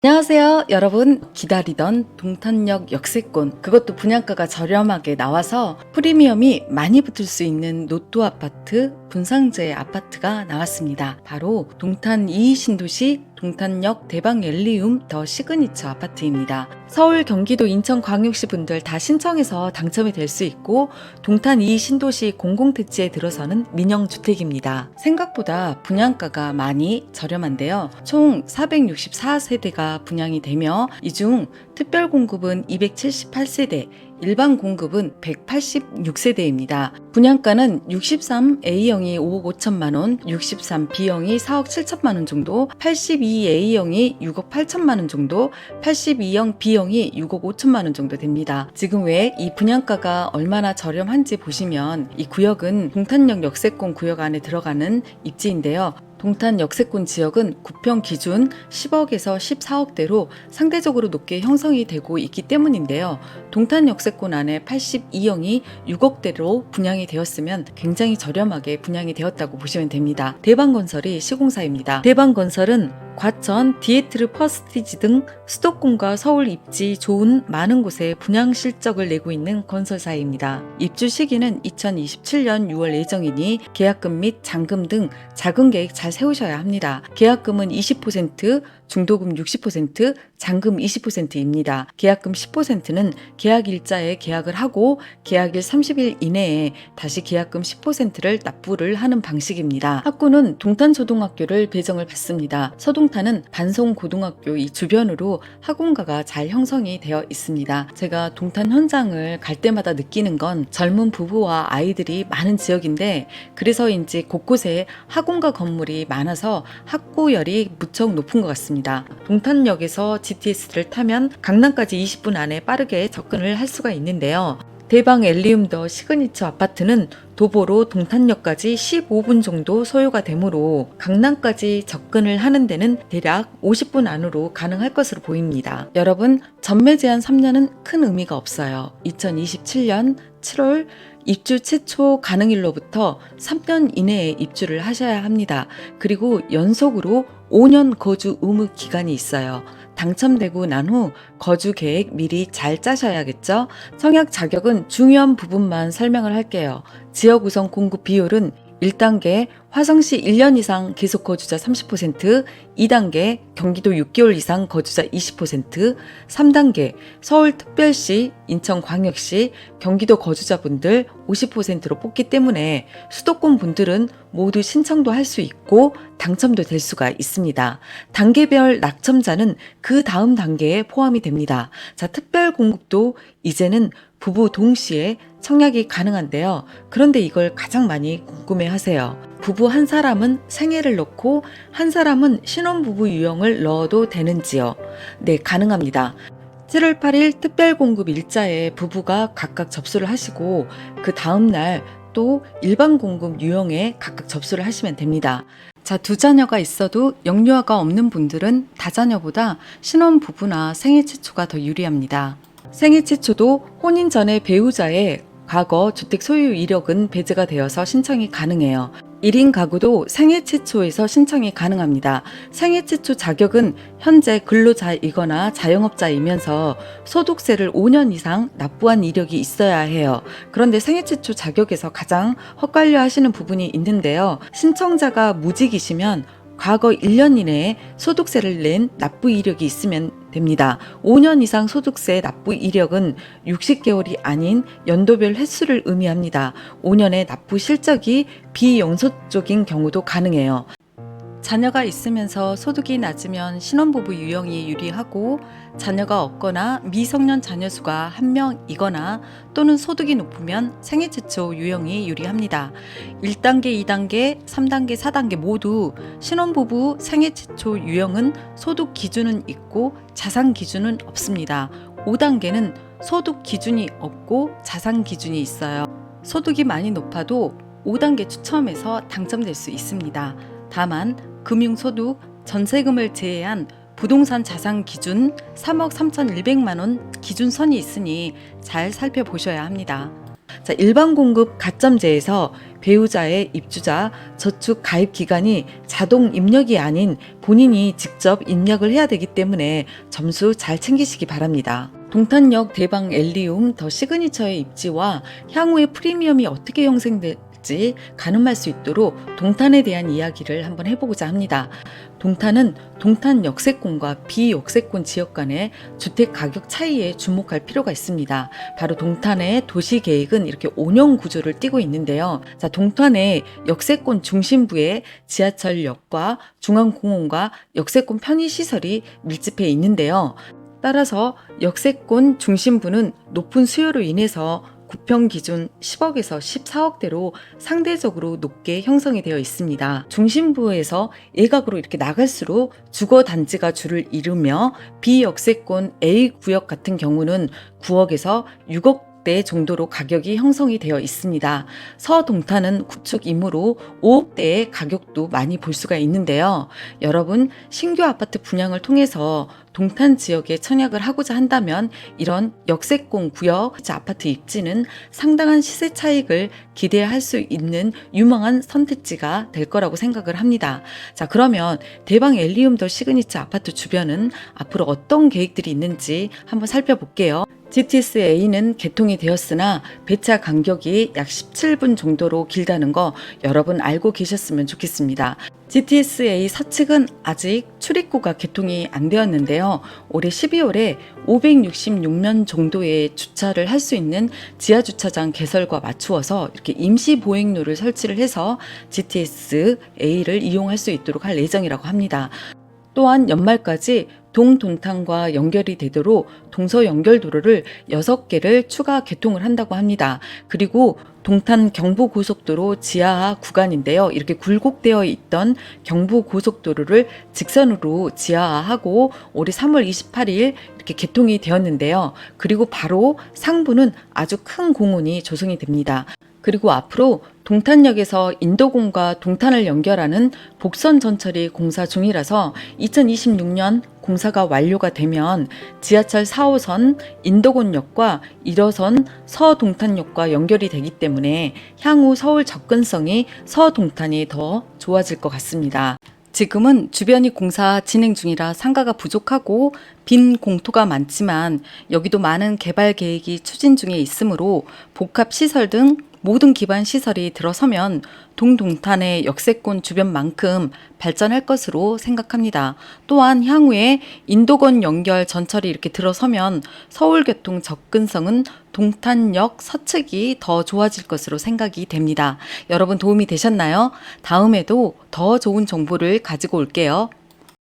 안녕하세요. 여러분, 기다리던 동탄역 역세권, 그것도 분양가가 저렴하게 나와서 프리미엄이 많이 붙을 수 있는 노또 아파트, 분상제 아파트가 나왔습니다. 바로 동탄 2 신도시 동탄역 대방 엘리움 더 시그니처 아파트입니다. 서울, 경기도, 인천 광역시 분들 다 신청해서 당첨이 될 수 있고, 동탄 2 신도시 공공택지에 들어서는 민영주택입니다. 생각보다 분양가가 많이 저렴한데요. 총 464세대가 분양이 되며 이 중 특별 공급은 278세대, 일반 공급은 186세대입니다. 분양가는 63A형이 5억 5천만 원, 63B형이 4억 7천만 원 정도, 82A형이 6억 8천만 원 정도, 82형 B형이 6억 5천만 원 정도 됩니다. 지금 왜 이 분양가가 얼마나 저렴한지 보시면, 이 구역은 동탄역 역세권 구역 안에 들어가는 입지인데요. 동탄 역세권 지역은 구평 기준 10억에서 14억대로 상대적으로 높게 형성이 되고 있기 때문인데요. 동탄 역세권 안에 82형이 6억대로 분양이 되었으면 굉장히 저렴하게 분양이 되었다고 보시면 됩니다. 대방건설이 시공사입니다. 대방건설은 과천, 디에트르 퍼스티지 등 수도권과 서울 입지 좋은 많은 곳에 분양 실적을 내고 있는 건설사입니다. 입주 시기는 2027년 6월 예정이니 계약금 및 잔금 등 자금 계획 잘 세우셔야 합니다. 계약금은 20%, 중도금 60%, 잔금 20%입니다. 계약금 10%는 계약 일자에 계약을 하고 계약일 30일 이내에 다시 계약금 10%를 납부를 하는 방식입니다. 학구는 동탄초등학교를 배정을 받습니다. 서동탄은 반송고등학교 이 주변으로 학원가가 잘 형성이 되어 있습니다. 제가 동탄 현장을 갈 때마다 느끼는 건 젊은 부부와 아이들이 많은 지역인데, 그래서인지 곳곳에 학원가 건물이 많아서 학구열이 무척 높은 것 같습니다. 동탄역에서 GTS를 타면 강남까지 20분 안에 빠르게 접근을 할 수가 있는데요. 대방 엘리움 더 시그니처 아파트는 도보로 동탄역까지 15분 정도 소요가 되므로 강남까지 접근을 하는 데는 대략 50분 안으로 가능할 것으로 보입니다. 여러분, 전매 제한 3년은 큰 의미가 없어요. 2027년 7월 입주 최초 가능일로부터 3년 이내에 입주를 하셔야 합니다. 그리고 연속으로 5년 거주 의무 기간이 있어요. 당첨되고 난 후 거주 계획 미리 잘 짜셔야겠죠? 청약 자격은 중요한 부분만 설명을 할게요. 지역 우선 공급 비율은 1단계 화성시 1년 이상 계속 거주자 30%, 2단계 경기도 6개월 이상 거주자 20%, 3단계 서울특별시, 인천광역시, 경기도 거주자분들 50%로 뽑기 때문에 수도권 분들은 모두 신청도 할 수 있고 당첨도 될 수가 있습니다. 단계별 낙첨자는 그 다음 단계에 포함이 됩니다. 자, 특별 공급도 이제는 부부 동시에 청약이 가능한데요. 그런데 이걸 가장 많이 궁금해 하세요. 부부 한 사람은 생애를 넣고 한 사람은 신혼부부 유형을 넣어도 되는지요? 네, 가능합니다. 7월 8일 특별공급 일자에 부부가 각각 접수를 하시고 그 다음날 또 일반 공급 유형에 각각 접수를 하시면 됩니다. 자, 두 자녀가 있어도 영유아가 없는 분들은 다자녀보다 신혼부부나 생애 최초가 더 유리합니다. 생애 최초도 혼인 전에 배우자의 과거 주택 소유 이력은 배제가 되어서 신청이 가능해요. 1인 가구도 생애 최초에서 신청이 가능합니다. 생애 최초 자격은 현재 근로자이거나 자영업자이면서 소득세를 5년 이상 납부한 이력이 있어야 해요. 그런데 생애 최초 자격에서 가장 헛갈려 하시는 부분이 있는데요. 신청자가 무직이시면 과거 1년 이내에 소득세를 낸 납부 이력이 있으면 됩니다. 5년 이상 소득세 납부 이력은 60개월이 아닌 연도별 횟수를 의미합니다. 5년의 납부 실적이 비연속적인 경우도 가능해요. 자녀가 있으면서 소득이 낮으면 신혼부부 유형이 유리하고, 자녀가 없거나 미성년 자녀 수가 1명이거나 또는 소득이 높으면 생애 최초 유형이 유리합니다. 1단계, 2단계, 3단계, 4단계 모두 신혼부부 생애 최초 유형은 소득 기준은 있고 자산 기준은 없습니다. 5단계는 소득 기준이 없고 자산 기준이 있어요. 소득이 많이 높아도 5단계 추첨에서 당첨될 수 있습니다. 다만 금융소득, 전세금을 제외한 부동산 자산 기준 3억 3,100만 원 기준선이 있으니 잘 살펴보셔야 합니다. 자, 일반 공급 가점제에서 배우자의 입주자 저축 가입 기간이 자동 입력이 아닌 본인이 직접 입력을 해야 되기 때문에 점수 잘 챙기시기 바랍니다. 동탄역 대방 엘리움 더 시그니처의 입지와 향후의 프리미엄이 어떻게 형성될지 가늠할 수 있도록 동탄에 대한 이야기를 한번 해보고자 합니다. 동탄은 동탄 역세권과 비역세권 지역 간의 주택 가격 차이에 주목할 필요가 있습니다. 바로 동탄의 도시 계획은 이렇게 5년 구조를 띠고 있는데요. 자, 동탄의 역세권 중심부에 지하철역과 중앙공원과 역세권 편의시설이 밀집해 있는데요. 따라서 역세권 중심부는 높은 수요로 인해서 구평 기준 10억에서 14억대로 상대적으로 높게 형성이 되어 있습니다. 중심부에서 예각으로 이렇게 나갈수록 주거 단지가 줄을 이루며 비역세권 A 구역 같은 경우는 9억에서 6억대 정도로 가격이 형성이 되어 있습니다. 서동탄은 구축이므로 5억대의 가격도 많이 볼 수가 있는데요. 여러분, 신규 아파트 분양을 통해서 동탄 지역에 청약을 하고자 한다면 이런 역세권 구역 아파트 입지는 상당한 시세 차익을 기대할 수 있는 유망한 선택지가 될 거라고 생각을 합니다. 자, 그러면 대방 엘리움 더 시그니처 아파트 주변은 앞으로 어떤 계획들이 있는지 한번 살펴볼게요. GTS-A는 개통이 되었으나 배차 간격이 약 17분 정도로 길다는 거 여러분 알고 계셨으면 좋겠습니다. GTS-A 서측은 아직 출입구가 개통이 안 되었는데요. 올해 12월에 566면 정도의 주차를 할 수 있는 지하주차장 개설과 맞추어서 이렇게 임시 보행로를 설치를 해서 GTS-A를 이용할 수 있도록 할 예정이라고 합니다. 또한 연말까지 동탄과 연결이 되도록 동서 연결도로를 6개를 추가 개통을 한다고 합니다. 그리고 동탄 경부고속도로 지하화 구간인데요. 이렇게 굴곡되어 있던 경부고속도로를 직선으로 지하화하고 올해 3월 28일 이렇게 개통이 되었는데요. 그리고 바로 상부는 아주 큰 공원이 조성이 됩니다. 그리고 앞으로 동탄역에서 인도공과 동탄을 연결하는 복선 전철이 공사 중이라서 2026년 공사가 완료가 되면 지하철 4호선 인도곤역과 1호선 서동탄역과 연결이 되기 때문에 향후 서울 접근성이 서동탄이 더 좋아질 것 같습니다. 지금은 주변이 공사 진행 중이라 상가가 부족하고 빈 공토가 많지만 여기도 많은 개발 계획이 추진 중에 있으므로 복합시설 등 모든 기반 시설이 들어서면 동탄의 역세권 주변만큼 발전할 것으로 생각합니다. 또한 향후에 인도권 연결 전철이 이렇게 들어서면 서울교통 접근성은 동탄역 서측이 더 좋아질 것으로 생각이 됩니다. 여러분 도움이 되셨나요? 다음에도 더 좋은 정보를 가지고 올게요.